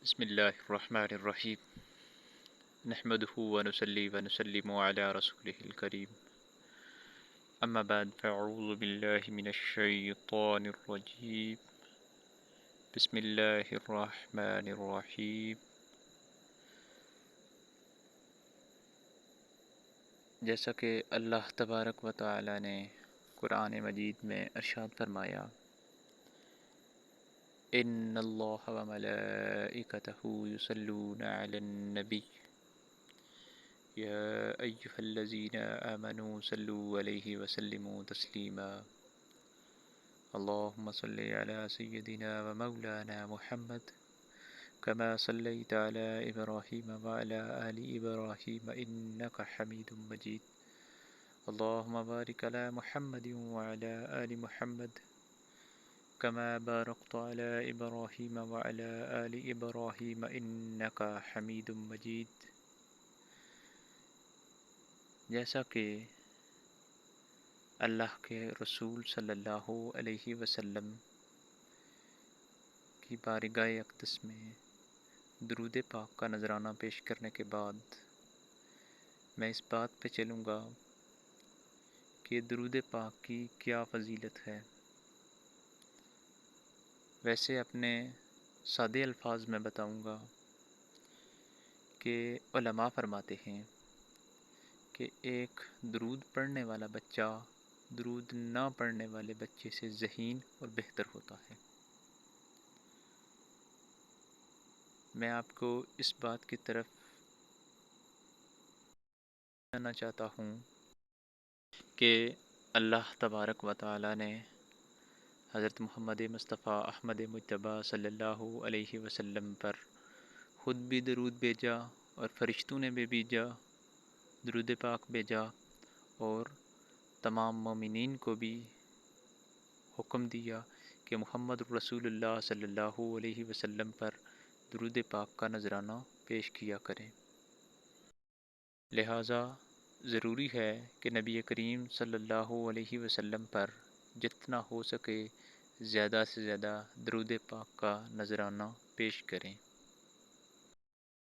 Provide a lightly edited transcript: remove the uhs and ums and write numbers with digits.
بسم الله الرحمن الرحيم. نحمده ونصلي ونسلم على رسوله الكريم. أما بعد فأعوذ بالله من الشيطان الرجيم. بسم الله الرحمن الرحيم. جیسا کہ اللہ تبارک و تعالی نے قرآن مجید میں ارشاد فرمایا، ان اللہ و ملائکتہ یصلون علی النبی یا ایہا الذین آمنوا صلوا علیہ وسلموا تسلیما. اللہم صل علی سیدنا و مولانا محمد كما صليت على إبراهيم وعلى آل إبراهيم إنك حميد مجيد. اللهم بارك على محمد وعلى آل محمد كما باركت على إبراهيم وعلى آل إبراهيم إنك حميد مجيد. جیسا کہ اللہ کے رسول صلی اللہ علیہ وسلم کی بارگاہ اقدس میں درود پاک کا نذرانہ پیش کرنے کے بعد میں اس بات پہ چلوں گا کہ درود پاک کی کیا فضیلت ہے. ویسے اپنے سادے الفاظ میں بتاؤں گا کہ علماء فرماتے ہیں کہ ایک درود پڑھنے والا بچہ درود نہ پڑھنے والے بچے سے ذہین اور بہتر ہوتا ہے. میں آپ کو اس بات کی طرف جانا چاہتا ہوں کہ اللہ تبارک و تعالی نے حضرت محمد مصطفیٰ احمد مجتبیٰ صلی اللہ علیہ وسلم پر خود بھی درود بھیجا اور فرشتوں نے بھی بھیجا، درود پاک بھیجا، اور تمام مومنین کو بھی حکم دیا کہ محمد رسول اللہ صلی اللہ علیہ وسلم پر درود پاک کا نذرانہ پیش کیا کریں. لہٰذا ضروری ہے کہ نبی کریم صلی اللہ علیہ وسلم پر جتنا ہو سکے زیادہ سے زیادہ درود پاک کا نذرانہ پیش کریں.